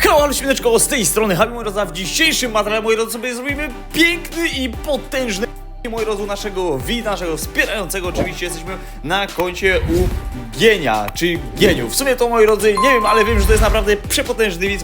Halo, śmieszko, z tej strony Habi, moi drodzy, a w dzisiejszym materiale, moi drodzy, sobie zrobimy piękny i potężny, moi drodzy, naszego wspierającego. Oczywiście jesteśmy na koncie u Gienia, czy Gieniu. W sumie to, moi drodzy, nie wiem, ale wiem, że to jest naprawdę przepotężny widz,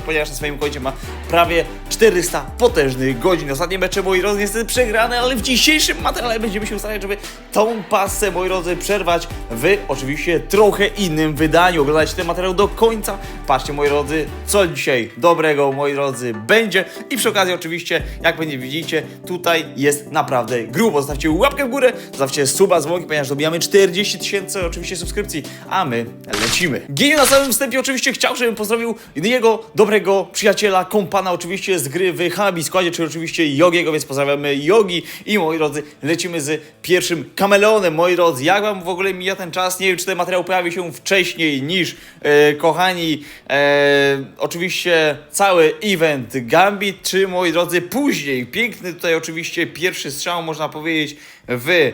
ponieważ na swoim koncie ma prawie 400 potężnych godzin. Ostatnie mecze, moi drodzy, niestety przegrane, ale w dzisiejszym materiale będziemy się starać, żeby tą pasę, moi drodzy, przerwać w oczywiście trochę innym wydaniu. Oglądajcie ten materiał do końca. Patrzcie, moi drodzy, co dzisiaj dobrego, moi drodzy, będzie. I przy okazji, oczywiście, jak pewnie widzicie, tutaj jest naprawdę grubo. Zostawcie łapkę w górę, zostawcie suba z dzwonkiem, ponieważ dobijamy 40 000 oczywiście subskrypcji, a my lecimy. Gieniu na samym wstępie oczywiście chciał, żebym pozdrowił jego dobrego przyjaciela, kompana oczywiście z gry w Habi składzie, czyli oczywiście Jogiego, więc pozdrawiamy Jogi i, moi drodzy, lecimy z pierwszym kameleonem, moi drodzy. Jak wam w ogóle mija ten czas? Nie wiem, czy ten materiał pojawi się wcześniej niż, kochani, oczywiście cały event Gambit, czy, moi drodzy, później. Piękny tutaj oczywiście pierwszy strzał, można powiedzieć, w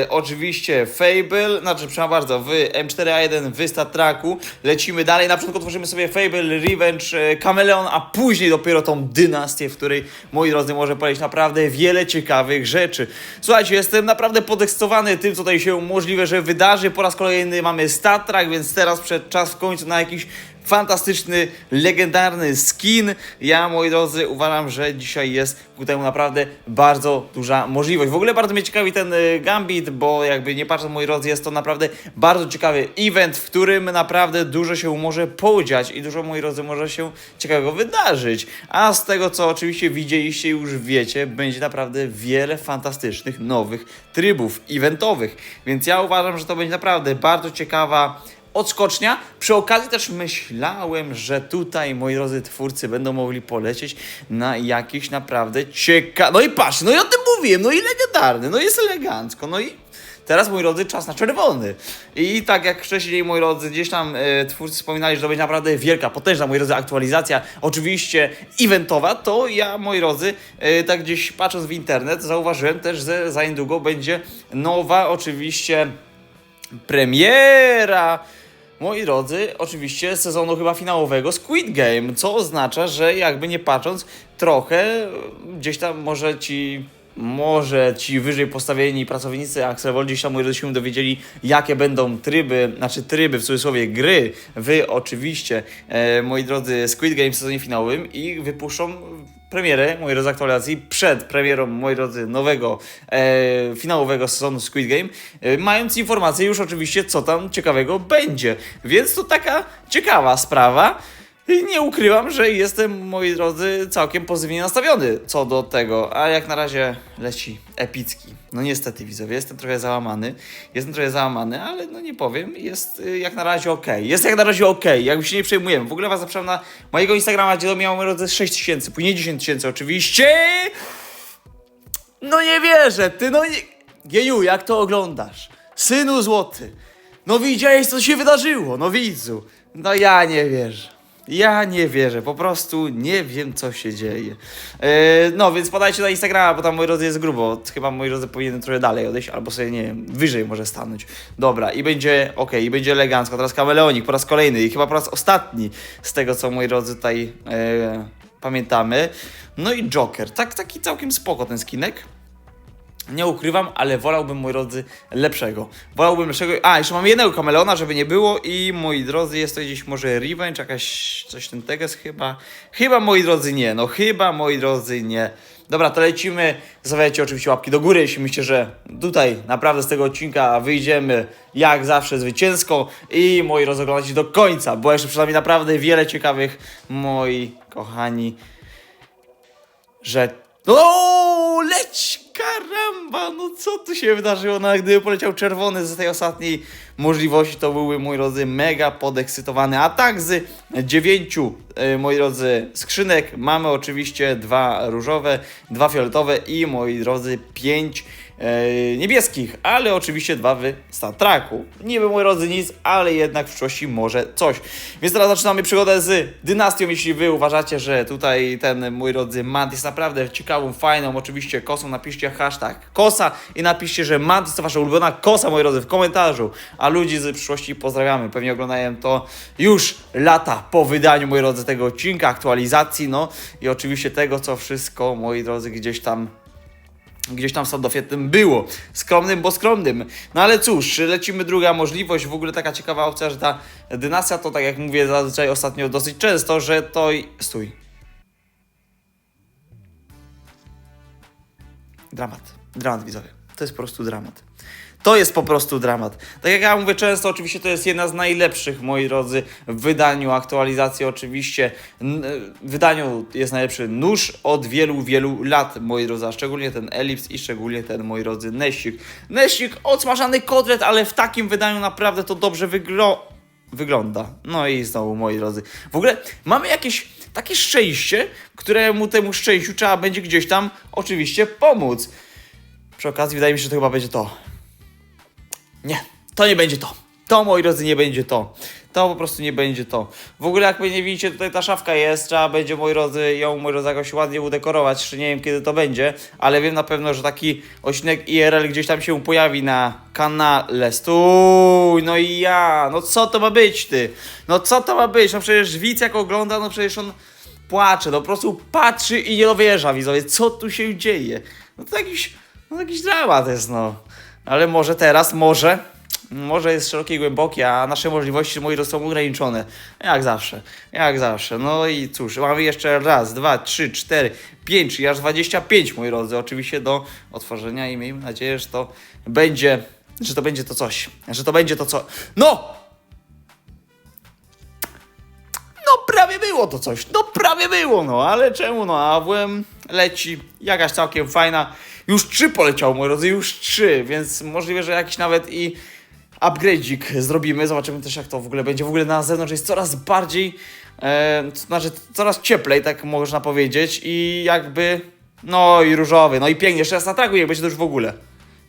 oczywiście Fable, znaczy przepraszam bardzo, w M4A1 w StatTracku. Lecimy dalej, na początku otworzymy sobie Fable, Revenge, Kameleon, a później dopiero tą dynastię, w której, moi drodzy, może powiedzieć naprawdę wiele ciekawych rzeczy. Słuchajcie, jestem naprawdę podekscytowany tym, co tutaj się możliwe, że wydarzy. Po raz kolejny mamy StatTrack, więc teraz czas w końcu na jakiś fantastyczny, legendarny skin. Ja, moi drodzy, uważam, że dzisiaj jest ku temu naprawdę bardzo duża możliwość. W ogóle bardzo mnie ciekawi ten Gambit, bo jakby nie patrząc, moi drodzy, jest to naprawdę bardzo ciekawy event, w którym naprawdę dużo się może podziać i dużo, moi drodzy, może się ciekawego wydarzyć. A z tego, co oczywiście widzieliście, już wiecie, będzie naprawdę wiele fantastycznych, nowych trybów eventowych. Więc ja uważam, że to będzie naprawdę bardzo ciekawa odskocznia. Przy okazji też myślałem, że tutaj, moi drodzy, twórcy będą mogli polecieć na jakiś naprawdę ciekawy... No i patrz, no i o tym mówiłem, no i legendarny, no jest elegancko, no i teraz, moi drodzy, czas na czerwony. I tak jak wcześniej, moi drodzy, gdzieś tam twórcy wspominali, że to będzie naprawdę wielka, potężna, moi drodzy, aktualizacja, oczywiście eventowa, to ja, moi drodzy, tak gdzieś patrząc w internet, zauważyłem też, że za niedługo będzie nowa, oczywiście, premiera, moi drodzy, oczywiście sezonu chyba finałowego Squid Game, co oznacza, że jakby nie patrząc, trochę gdzieś tam może ci wyżej postawieni pracownicy Axel gdzieś tam, moi drodzy, się dowiedzieli, jakie będą tryby w cudzysłowie gry w oczywiście, moi drodzy, Squid Game w sezonie finałowym i wypuszczą premierę, moi drodzy, aktualizacji przed premierą, moi drodzy, nowego finałowego sezonu Squid Game, mając informację już oczywiście, co tam ciekawego będzie. Więc to taka ciekawa sprawa. I nie ukrywam, że jestem, moi drodzy, całkiem pozytywnie nastawiony co do tego, a jak na razie leci epicki. No niestety, widzowie, jestem trochę załamany, ale no nie powiem, jest jak na razie okej. Jest jak na razie okej, jakby się nie przejmujemy. W ogóle was zapraszam na mojego Instagrama, gdzie to miało, moi drodzy, 6 000, później 10 000 oczywiście. No nie wierzę, Gieniu, jak to oglądasz? Synu złoty, no widziałeś, co się wydarzyło, no widzu. No ja nie wierzę, po prostu nie wiem, co się dzieje. No, więc podajcie na Instagrama, bo tam, moi drodzy, jest grubo. Chyba, moi drodzy, powinienem trochę dalej odejść, albo sobie, nie wiem, wyżej może stanąć. Dobra, i będzie okej, i będzie elegancko. Teraz kameleonik po raz kolejny i chyba po raz ostatni z tego, co, moi drodzy, tutaj pamiętamy. No i Joker, taki całkiem spoko ten skinek. Nie ukrywam, ale wolałbym, moi drodzy, lepszego. A, jeszcze mamy jednego kameleona, żeby nie było i, moi drodzy, jest to gdzieś może Revenge, coś ten teges chyba. Chyba, moi drodzy, nie. No chyba, moi drodzy, nie. Dobra, to lecimy. Zostawiajcie oczywiście łapki do góry, jeśli myślicie, że tutaj naprawdę z tego odcinka wyjdziemy jak zawsze zwycięsko i, moi drodzy, oglądajcie do końca, bo jeszcze przed nami naprawdę wiele ciekawych, moi kochani, rzeczy. O, leć, karamba, no co tu się wydarzyło? No, gdyby poleciał czerwony z tej ostatniej możliwości, to byłby, moi drodzy, mega podekscytowany. A tak z 9, moi drodzy, skrzynek mamy oczywiście 2 różowe, 2 fioletowe i, moi drodzy, 5 niebieskich, ale oczywiście 2 w Star Treku. Niby, moi drodzy, nic, ale jednak w przyszłości może coś. Więc teraz zaczynamy przygodę z dynastią. Jeśli wy uważacie, że tutaj ten, moi drodzy, Mant jest naprawdę ciekawą, fajną, oczywiście kosą, napiszcie hashtag kosa i napiszcie, że Mant jest to wasza ulubiona kosa, moi drodzy, w komentarzu. A ludzi z przyszłości pozdrawiamy. Pewnie oglądają to już lata po wydaniu, moi drodzy, tego odcinka, aktualizacji, no i oczywiście tego, co wszystko, moi drodzy, gdzieś tam w standoffie tym było. Skromnym, bo skromnym. No ale cóż, lecimy druga możliwość. W ogóle taka ciekawa opcja, że ta dynastia to, tak jak mówię zazwyczaj ostatnio dosyć często, że to... Stój. Dramat, widzowie. To jest po prostu dramat. To jest po prostu dramat. Tak jak ja mówię często, oczywiście to jest jedna z najlepszych, moi drodzy, w wydaniu, aktualizacji oczywiście. W wydaniu jest najlepszy nóż od wielu, wielu lat, moi drodzy, a szczególnie ten Elips i szczególnie ten, moi drodzy, Neścik. Neścik, odsmażany kotlet, ale w takim wydaniu naprawdę to dobrze wygląda. No i znowu, moi drodzy. W ogóle mamy jakieś takie szczęście, któremu temu szczęściu trzeba będzie gdzieś tam oczywiście pomóc. Przy okazji wydaje mi się, że to chyba będzie to. Nie, to nie będzie to. To, moi drodzy, nie będzie to. To po prostu nie będzie to. W ogóle, jak nie widzicie, tutaj ta szafka jest. Trzeba będzie, moi drodzy, ją, moi drodzy, jakoś ładnie udekorować. Jeszcze nie wiem, kiedy to będzie, ale wiem na pewno, że taki odcinek IRL gdzieś tam się pojawi na kanale. Stój, no i ja. No co to ma być, ty? No co to ma być? No przecież widz jak ogląda, no przecież on płacze. No po prostu patrzy i nie dowierza, widzowie. Co tu się dzieje? No to jakiś dramat jest, no. Ale może teraz, może jest szeroki i głęboki, a nasze możliwości, moi drodzy, są ograniczone. Jak zawsze. No i cóż, mamy jeszcze raz, 2, 3, 4, 5, czyli aż 25, moi drodzy, oczywiście do otworzenia i miejmy nadzieję, że to będzie to coś. No! Prawie było to coś, no ale czemu, no AWM leci, jakaś całkiem fajna, już 3 poleciało, moi drodzy, już 3, więc możliwe, że jakiś nawet i upgrade'ik zrobimy, zobaczymy też jak to w ogóle będzie, w ogóle na zewnątrz jest coraz bardziej, coraz cieplej, tak można powiedzieć i jakby, no i różowy, no i pięknie, jeszcze raz atakuje, będzie to już w ogóle.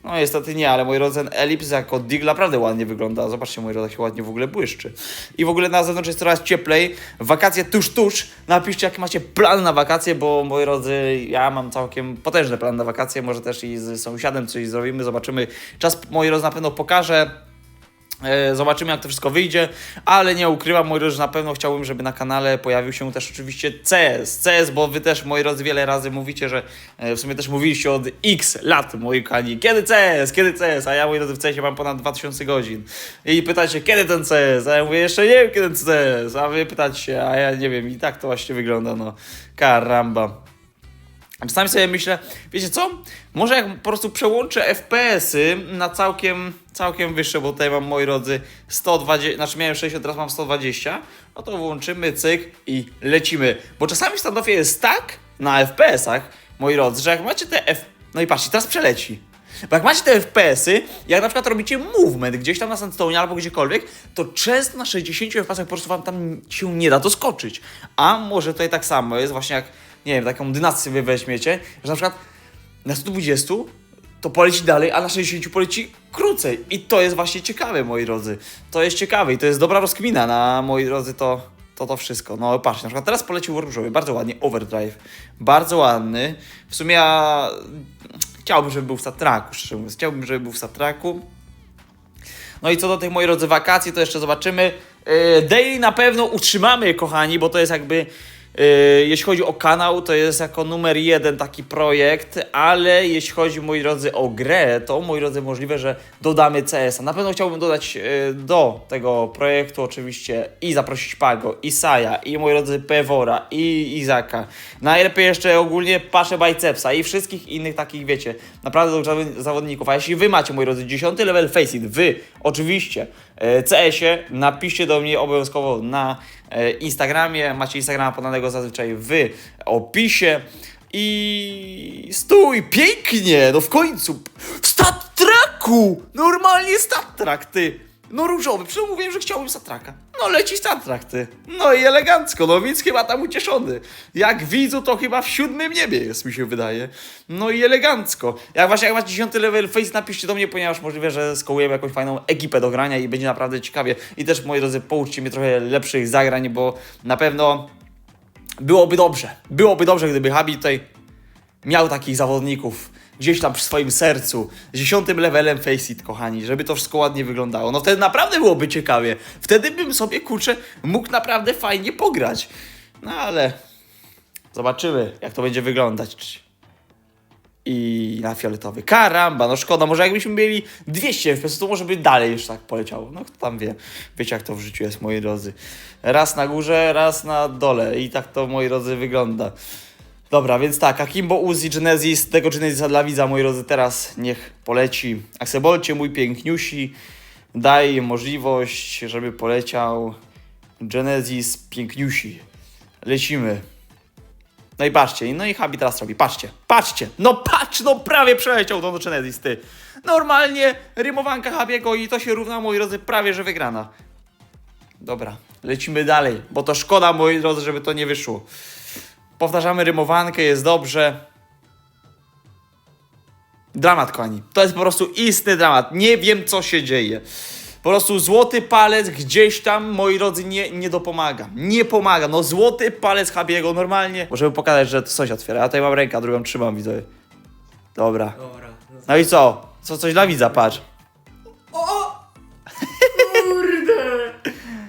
No niestety nie, ale moi drodzy, ten Elips jako Dig naprawdę ładnie wygląda. Zobaczcie, moi drodzy, jak się ładnie w ogóle błyszczy. I w ogóle na zewnątrz jest coraz cieplej. Wakacje tuż. Napiszcie, jakie macie plany na wakacje, bo moi drodzy, ja mam całkiem potężny plan na wakacje. Może też i z sąsiadem coś zrobimy, zobaczymy. Czas, moi drodzy, na pewno pokaże. Zobaczymy, jak to wszystko wyjdzie, ale nie ukrywam, moi drodzy, że na pewno chciałbym, żeby na kanale pojawił się też oczywiście CS, bo wy też, moi drodzy, wiele razy mówicie, że w sumie też mówiliście od x lat, moi kochani, kiedy CS, a ja, moi drodzy, w CS mam ponad 2000 godzin i pytacie, kiedy ten CS, a ja mówię, jeszcze nie wiem, kiedy ten CS, a wy pytacie, a ja nie wiem i tak to właśnie wygląda, no, karamba. Czasami sobie myślę, wiecie co? Może jak po prostu przełączę FPS-y na całkiem wyższe, bo tutaj mam, moi drodzy, 120, znaczy miałem 60, teraz mam 120, no to włączymy, cyk i lecimy. Bo czasami w standoffie jest tak na FPS-ach, moi drodzy, że jak macie te no i patrzcie, teraz przeleci. Bo jak macie te FPS-y, jak na przykład robicie movement gdzieś tam na Sandstone albo gdziekolwiek, to często na 60 FPS-ach po prostu wam tam się nie da doskoczyć. A może tutaj tak samo jest właśnie jak, nie wiem, taką dynastię wy weźmiecie, że na przykład na 120 to poleci dalej, a na 60 poleci krócej. I to jest właśnie ciekawe, moi drodzy. To jest ciekawe i to jest dobra rozkmina na, moi drodzy, to wszystko. No patrzcie, na przykład teraz polecił różowy, bardzo ładnie, overdrive, bardzo ładny. W sumie ja chciałbym, żeby był w Star Treku, szczerze mówiąc, No i co do tych, moi drodzy, wakacji, to jeszcze zobaczymy. Daily na pewno utrzymamy, kochani, bo to jest jakby... jeśli chodzi o kanał, to jest jako numer 1 taki projekt, ale jeśli chodzi, moi drodzy, o grę, to, moi drodzy, możliwe, że dodamy CS-a. Na pewno chciałbym dodać do tego projektu oczywiście i zaprosić Pago, i Saja, i, moi drodzy, Pewora, i Izaka. Najlepiej jeszcze ogólnie Paszę Bicepsa i wszystkich innych takich, wiecie, naprawdę dobrych zawodników. A jeśli wy macie, moi drodzy, 10 level Faceit, wy oczywiście CS-ie, napiszcie do mnie obowiązkowo na Instagramie, macie Instagrama podanego zazwyczaj w opisie i stój, pięknie, no w końcu, w Star Treku, normalnie Star Trek, ty, no różowy, przecież mówiłem, że chciałbym Star Treka, No leci Star ty. No i elegancko, no widz chyba tam ucieszony. Jak widzu, to chyba w 7. niebie jest, mi się wydaje. No i elegancko. Jak macie 10 level face, napiszcie do mnie, ponieważ możliwe, że skołujemy jakąś fajną ekipę do grania i będzie naprawdę ciekawie. I też, moi drodzy, pouczcie mnie trochę lepszych zagrań, bo na pewno byłoby dobrze. Byłoby dobrze, gdyby Habi tutaj miał takich zawodników gdzieś tam przy swoim sercu, z 10 levelem Faceit, kochani, żeby to wszystko ładnie wyglądało. No wtedy naprawdę byłoby ciekawie. Wtedy bym sobie, kurczę, mógł naprawdę fajnie pograć. No ale zobaczymy, jak to będzie wyglądać. I na fioletowy. Karamba, no szkoda, może jakbyśmy mieli 200 FPS, to może by dalej już tak poleciało. No kto tam wie. Wiecie, jak to w życiu jest, moi drodzy. Raz na górze, raz na dole. I tak to, moi drodzy, wygląda. Dobra, więc tak, Akimbo, Uzi, Genesis, tego Genesisa dla widza, moi drodzy, teraz niech poleci. Aksebolcie, mój piękniusi, daj możliwość, żeby poleciał Genesis piękniusi. Lecimy. No i patrzcie, no i Habi teraz robi, patrzcie, no patrz, no prawie przeleciał do Genesis, ty. Normalnie rymowanka Habiego i to się równa, moi drodzy, prawie że wygrana. Dobra, lecimy dalej, bo to szkoda, moi drodzy, żeby to nie wyszło. Powtarzamy rymowankę, jest dobrze. Dramat, kochani. To jest po prostu istny dramat. Nie wiem, co się dzieje. Po prostu złoty palec gdzieś tam, moi drodzy, nie dopomaga. Nie pomaga. No złoty palec Habiego normalnie. Możemy pokazać, że to sąsiad otwiera. Ja tutaj mam rękę, a drugą trzymam, widzowie. Dobra. No i co? Coś dla widza, patrz. O! Kurde!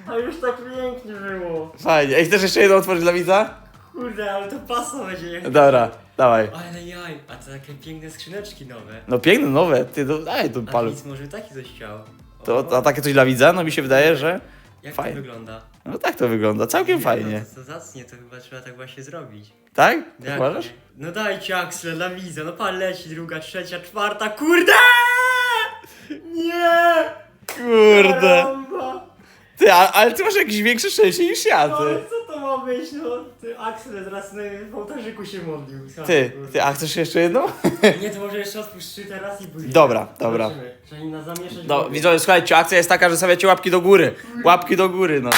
A już tak pięknie było. Fajnie. Ej, chcesz jeszcze jedno otworzyć dla widza? Kurde, ale to pasa będzie jak... Dobra, dawaj. Ale jaj, a to takie piękne skrzyneczki nowe. No piękne, nowe. Ty, daj tu A palu. nic, może taki coś chciał. A takie coś dla widza? No mi się wydaje, że Jak fajnie. to wygląda? No tak to wygląda, całkiem fajnie. No to zacnie, to chyba trzeba tak właśnie zrobić. Tak? Jak Uważasz? nie? No dajcie Axel dla widza, no pan leci, druga, trzecia, czwarta, kurde! Nie! Kurde. Karamba! Ty, ale ty masz jakieś większe szczęście niż ja, No ty. co to ma być, no? Ty Axel zaraz w ołtarzyku się modlił. Ty, a chcesz jeszcze jedną? Nie, to może jeszcze odpuść 3 teraz i później. Dobra. Zobaczymy. Trzeba nas zamieszać. No, widzowie, słuchajcie, akcja jest taka, że stawiacie łapki do góry. Łapki do góry, no.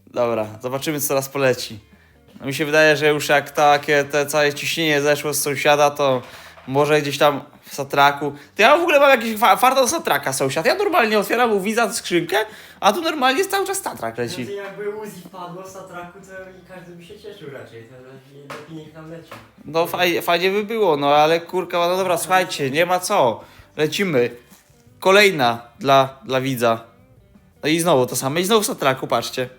Dobra, zobaczymy, co teraz poleci. No, mi się wydaje, że już jak te całe ciśnienie zeszło z sąsiada, to może gdzieś tam w satraku. To ja w ogóle mam jakiś farta do satraka, sąsiad. Ja normalnie otwieram u widza skrzynkę, a tu normalnie jest cały czas satrak leci. Znaczy, jakby Uzi wpadło w satraku, to i każdy by się cieszył raczej. To lepiej niech nam leci. No fajnie by było, no ale kurka, no dobra, słuchajcie, nie ma co. Lecimy. Kolejna dla widza. No i znowu to samo. I znowu w satraku, patrzcie.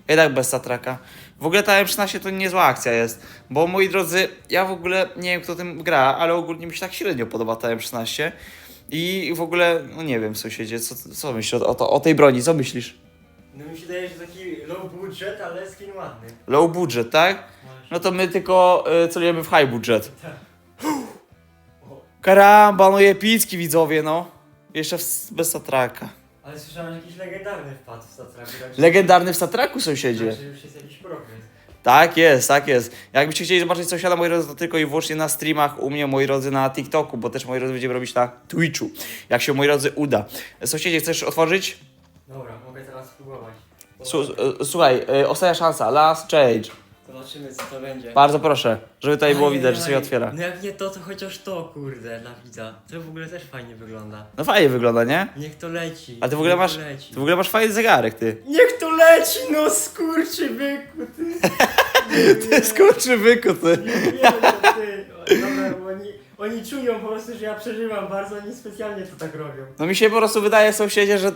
Jednak bez satraka. W ogóle ta M16 to niezła akcja jest. Bo moi drodzy, ja w ogóle nie wiem kto tym gra, ale ogólnie mi się tak średnio podoba ta M16. I w ogóle, no nie wiem sąsiedzie, co myślisz o tej broni, co myślisz? No mi się wydaje, że taki low budget, ale skin ładny. Low budget, tak? No to my tylko celujemy w high budget. Tak. Karamba, no i epicki widzowie, no. Jeszcze bez satraka. Ale słyszałem, że jakiś legendarny wpadł w satraku. Tak, Legendarny w satraku sąsiedzie. że już jest jakiś progres. Tak jest, tak jest. Jakbyście chcieli zobaczyć sąsiada, moi drodzy, to tylko i wyłącznie na streamach u mnie, moi drodzy, na TikToku, bo też, moi drodzy, będziemy robić na Twitchu, jak się, moi drodzy, uda. Sąsiedzie, chcesz otworzyć? Dobra, mogę teraz spróbować. Słuchaj, ostatnia szansa, last change. Zobaczymy co to będzie. Bardzo proszę, żeby tutaj było widać, że Ajajaj. się otwiera. No jak nie to chociaż to, kurde, dla widza. To w ogóle też fajnie wygląda. No fajnie wygląda, nie? Niech to leci. A ty w ogóle niech masz, to leci. ty w ogóle masz fajny zegarek, ty. Niech to leci, no skurczybyku, ty. Ty skurczybyku, ty. Nie wiem, no ty. Dobra, bo oni czują po prostu, że ja przeżywam bardzo, oni specjalnie to tak robią. No mi się po prostu wydaje, sąsiedzie, że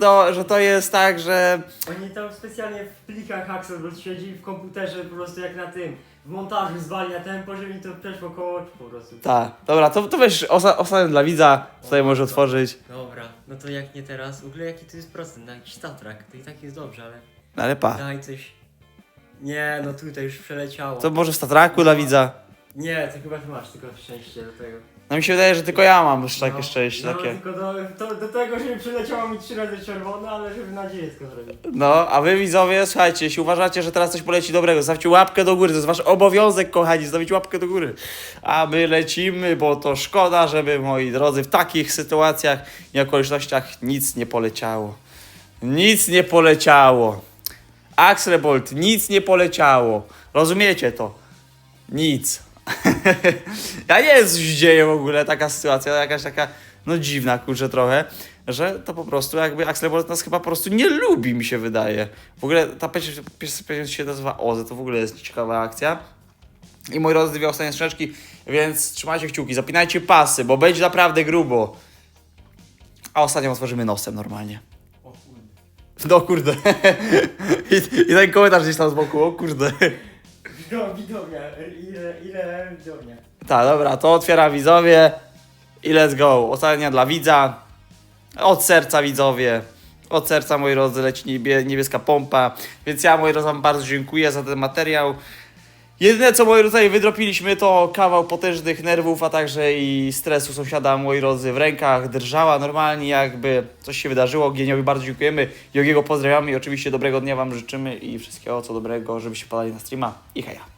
to jest tak, że... Oni tam specjalnie w plikach Axel siedzi w komputerze po prostu jak na tym, w montażu zwalnia tempo, żeby mi to przeszło koło oczu po prostu. Tak, dobra, to weź ostatnią dla widza, tutaj może otworzyć. Dobra, no to jak nie teraz, w ogóle jaki to jest procent, na jakiś statrak, to i tak jest dobrze, ale No ale pa. daj coś. Nie, no tutaj już przeleciało. To może w statraku dla widza. Nie, to chyba ty masz tylko szczęście do tego. No mi się wydaje, że tylko ja mam już takie No, szczęście, no, takie. tylko do tego, żeby przyleciało mi 3 razy czerwone, ale żeby nadzieję tylko zrobić. No, a wy widzowie, słuchajcie, jeśli uważacie, że teraz coś poleci dobrego, zostawcie łapkę do góry, to jest wasz obowiązek, kochani, zostawić łapkę do góry. A my lecimy, bo to szkoda, żeby, moi drodzy, w takich sytuacjach i okolicznościach nic nie poleciało. Nic nie poleciało. Axelbolt, nic nie poleciało. Rozumiecie to? Nic. Ja nie wiem, co się dzieje w ogóle, taka sytuacja, jakaś taka, no dziwna, kurczę, trochę, że to po prostu jakby Axelbolt nas chyba po prostu nie lubi, mi się wydaje. W ogóle ta pieśń się nazywa Oze, to w ogóle jest ciekawa akcja. I moi drodzy, dwie ostatnie skrzyneczki, więc trzymajcie kciuki, zapinajcie pasy, bo będzie naprawdę grubo. A ostatnią otworzymy nosem normalnie. O kurde. No kurde. I ten komentarz gdzieś tam z boku, o kurde. Widownia, ile widownia? Tak, dobra, to otwiera widzowie i let's go. Ostatnia dla widza. Od serca widzowie. Od serca, moi drodzy, leci niebieska pompa. Więc ja, moi drodzy, wam bardzo dziękuję za ten materiał. Jedyne, co, moi drodzy, wydropiliśmy, to kawał potężnych nerwów, a także i stresu sąsiada, moi drodzy, w rękach. Drżała normalnie, jakby coś się wydarzyło. Gieniowi bardzo dziękujemy. Jogiego pozdrawiamy i oczywiście dobrego dnia wam życzymy i wszystkiego co dobrego, żebyście padali na streama. I heja.